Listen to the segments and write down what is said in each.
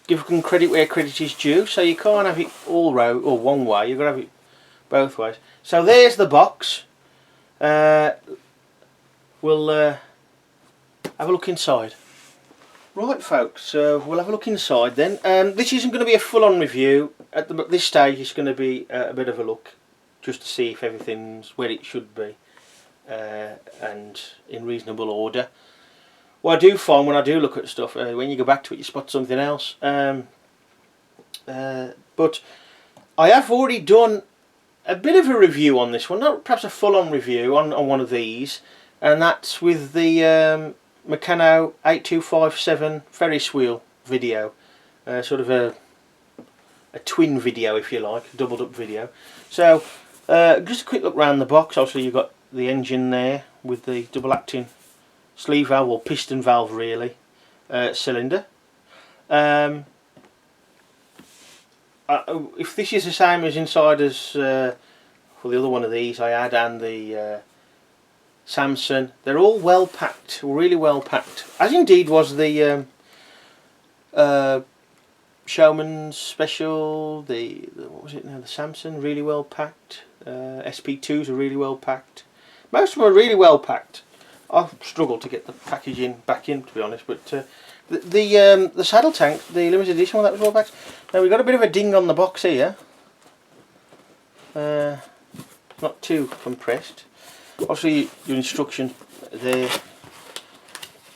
give them credit where credit is due, so you can't have it all row or one way, you've got to have it both ways. So there's the box. We'll have a look inside. Right folks, so we'll have a look inside then. This isn't going to be a full-on review. At this stage it's going to be a bit of a look, just to see if everything's where it should be and in reasonable order. What I do find when I do look at stuff, when you go back to it you spot something else. But I have already done a bit of a review on this one, not perhaps a full-on review on one of these, and that's with the Meccano 8257 Ferris wheel video, sort of a twin video if you like, a doubled up video. So just a quick look around the box. Obviously you've got the engine there with the double acting sleeve valve, or piston valve really, cylinder. If this is the same as inside as for the other one of these I had, and the Samson, they're all well packed, really well packed, as indeed was the Showman'S special, the what was it now, the Samson, really well packed. SP2s are really well packed. Most of them are really well packed. I've struggled to get the packaging back in, to be honest, but the saddle tank, the limited edition one, that was well packed. Now we've got a bit of a ding on the box here. Not too compressed. Obviously your instruction there.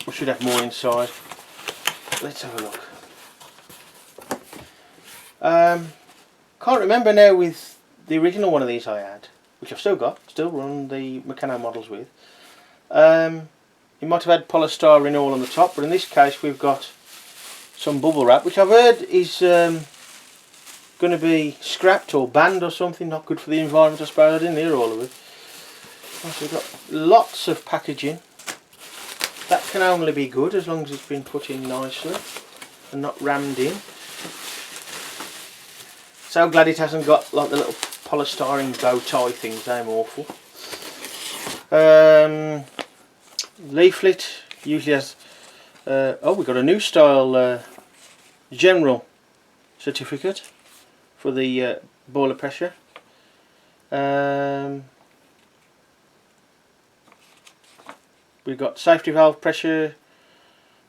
We should have more inside. Let's have a look. Can't remember now with the original one of these I had, which I've still got, still run the Meccano models with. You might have had polystyrene all on the top, but in this case we've got some bubble wrap, which I've heard is going to be scrapped or banned or something, not good for the environment I suppose. I didn't hear all of it. So we've got lots of packaging. That can only be good as long as it's been put in nicely and not rammed in. So glad it hasn't got like the little polystyrene bow tie things, they're awful. Leaflet usually has, oh, we've got a new style general certificate for the boiler pressure. We've got safety valve pressure,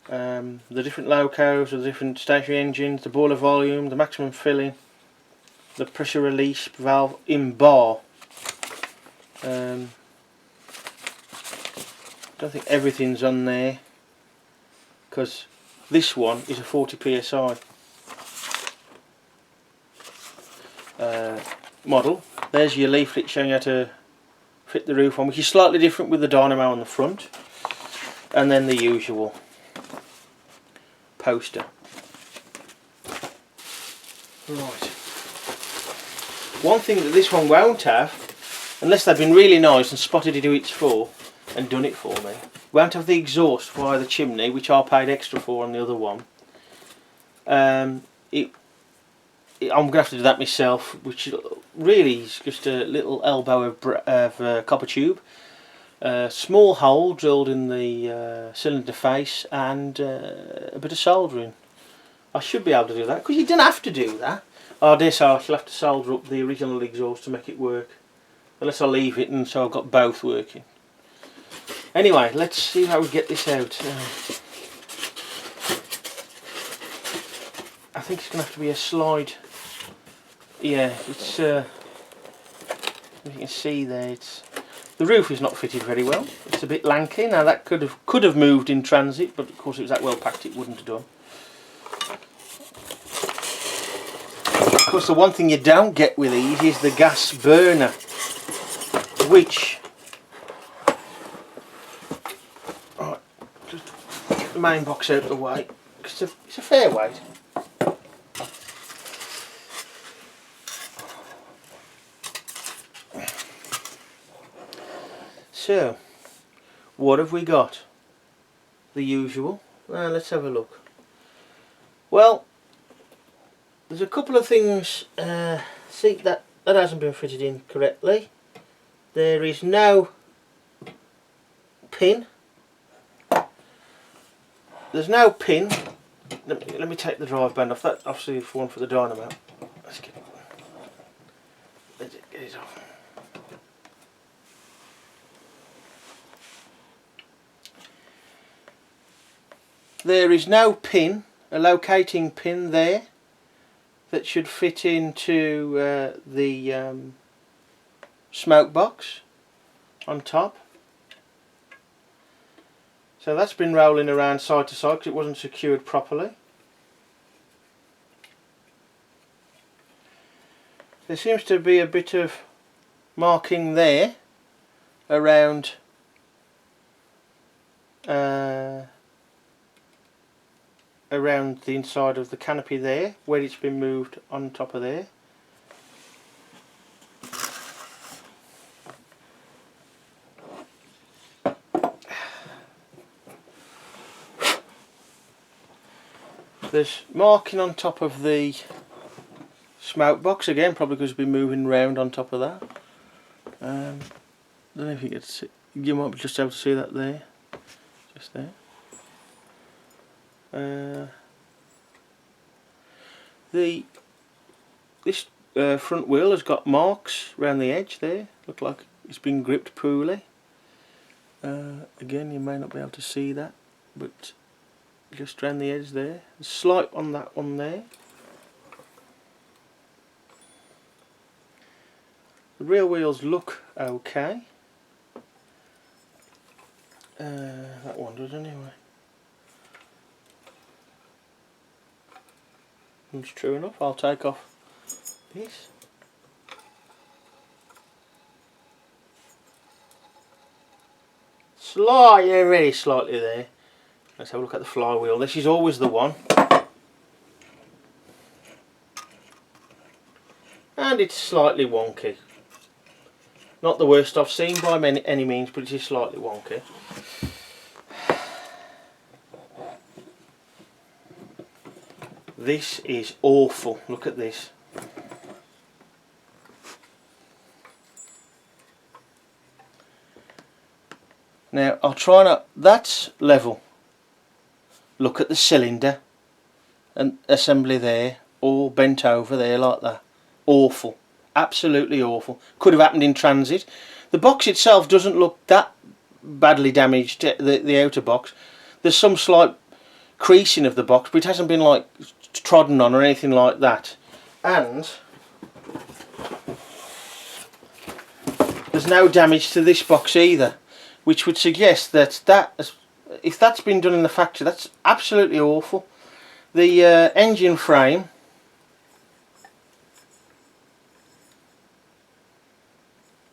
the different locos, the different stationary engines, the boiler volume, the maximum filling, the pressure release valve in bar. Don't think everything's on there, because this one is a 40 psi model. There's your leaflet showing you how to fit the roof on, which is slightly different with the dynamo on the front, and then the usual poster. Right. One thing that this one won't have, unless they've been really nice and spotted it who it's for and done it for me, won't have the exhaust via the chimney, which I paid extra for on the other one. I'm going to have to do that myself, which really is just a little elbow of copper tube, small hole drilled in the cylinder face, and a bit of soldering. I should be able to do that, because you didn't have to do that. I dare say I shall have to solder up the original exhaust to make it work, unless I leave it and so I've got both working. Anyway, let's see how we get this out. I think it's going to have to be a slide. Yeah, it's as you can see there, the roof is not fitted very well. It's a bit lanky. Now that could have moved in transit, but of course it was that well packed it wouldn't have done. Of course, the one thing you don't get with these is the gas burner, which, right, just get the main box out of the way, because it's a fair weight. So, what have we got? The usual. Let's have a look. Well, there's a couple of things. See, that hasn't been fitted in correctly. There is no pin. There's no pin let me take the drive band off. That obviously is one for the dynamo. Let's get it off. There is no pin, a locating pin there that should fit into the smoke box on top. So that's been rolling around side to side because it wasn't secured properly. There seems to be a bit of marking there around around the inside of the canopy there, where it's been moved on top of there. There's marking on top of the smoke box again, probably because it's been moving round on top of that. I don't know if you can see, you might be just able to see that there, just there. This front wheel has got marks around the edge there. Look like it's been gripped poorly. Again, you may not be able to see that, but just around the edge there. A slight on that one there. The rear wheels look okay. That one does anyway. It's true enough. I'll take off this. Very slightly there. Let's have a look at the flywheel. This is always the one. And it's slightly wonky. Not the worst I've seen by any means, but it is slightly wonky. This is awful. Look at this. Now I'll try not. That's level. Look at the cylinder and assembly there, all bent over there like that. Awful. Absolutely awful. Could have happened in transit. The box itself doesn't look that badly damaged, the outer box. There's some slight creasing of the box, but it hasn't been like trodden on or anything like that. And there's no damage to this box either, which would suggest that if that's been done in the factory, that's absolutely awful. The engine frame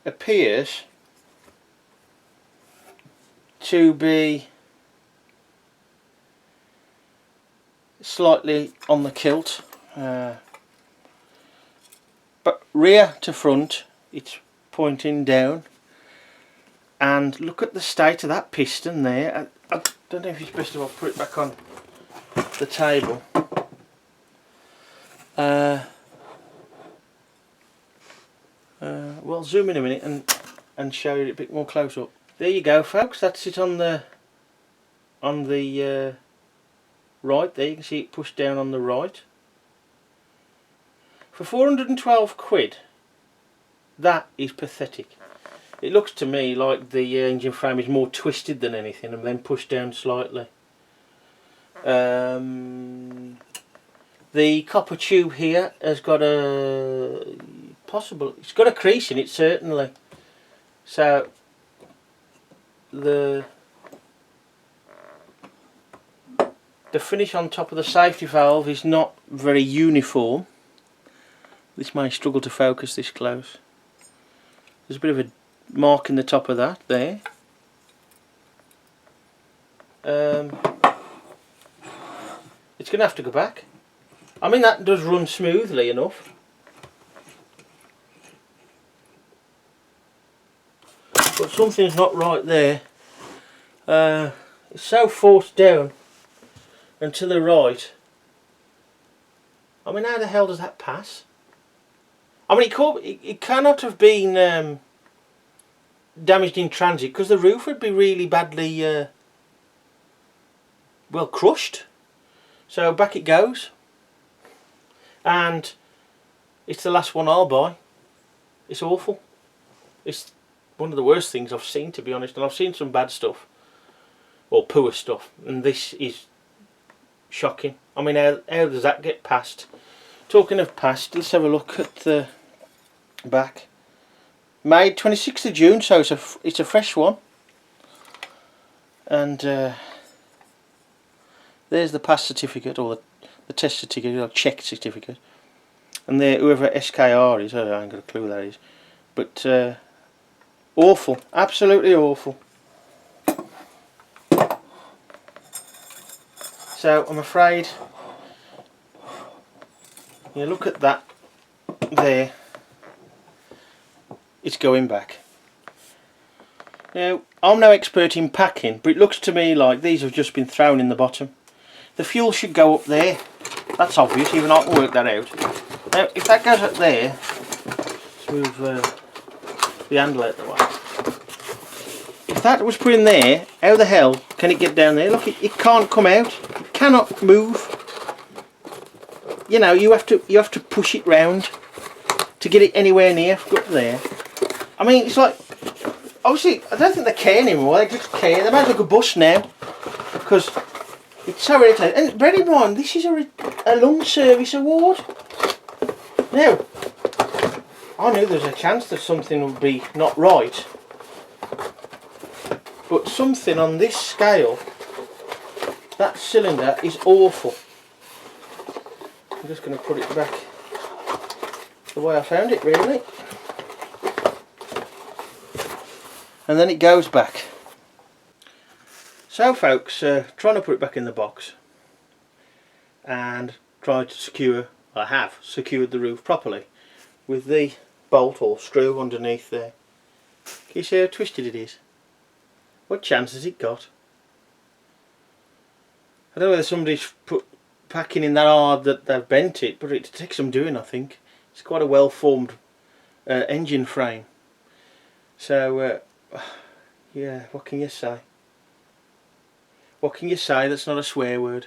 appears to be slightly on the kilt, but rear to front it's pointing down. And look at the state of that piston there. I don't know if it's best if I put it back on the table. Well, zoom in a minute and show you it a bit more close up. There you go, folks. That's it on the right there. You can see it pushed down on the right. For 412 quid, that is pathetic. It looks to me like the engine frame is more twisted than anything and then pushed down slightly. The copper tube here has got it's got a crease in it certainly. So the finish on top of the safety valve is not very uniform. This may struggle to focus this close. There's a bit of a mark in the top of that there. It's going to have to go back. I mean, that does run smoothly enough, but something's not right there. It's so forced down and to the right. I mean, how the hell does that pass? I mean, it cannot have been damaged in transit, because the roof would be really badly well crushed. So back it goes, and it's the last one I'll buy. It's awful. It's one of the worst things I've seen, to be honest, and I've seen some bad stuff, or poor stuff, and this is shocking. I mean, how does that get passed? Talking of passed, let's have a look at the back. Made 26th of June, so it's a fresh one. And there's the pass certificate, or the test certificate, or check certificate. And there, whoever SKR is, I ain't got a clue who that is. But awful, absolutely awful. So I'm afraid, you look at that there, it's going back. Now, I'm no expert in packing, but it looks to me like these have just been thrown in the bottom. The fuel should go up there. That's obvious, even I can work that out. Now, if that goes up there, let's move the handle out of the way. If that was put in there, how the hell can it get down there? Look, it can't come out. It cannot move. You know, you have to push it round to get it anywhere near up there. I mean, it's like, obviously, I don't think they care anymore. They just care. They might as well go bust now, because it's so irritating. And bear in mind, this is a lung service award. Now, I knew there was a chance that something would be not right, but something on this scale, that cylinder is awful. I'm just going to put it back the way I found it, really. And then it goes back. So folks, trying to put it back in the box and try to secure, I have secured the roof properly with the bolt or screw underneath there. Can you see how twisted it is? What chance has it got? I don't know whether somebody's put packing in that hard that they've bent it, but it takes some doing, I think. It's quite a well formed engine frame. So yeah, what can you say? What can you say that's not a swear word?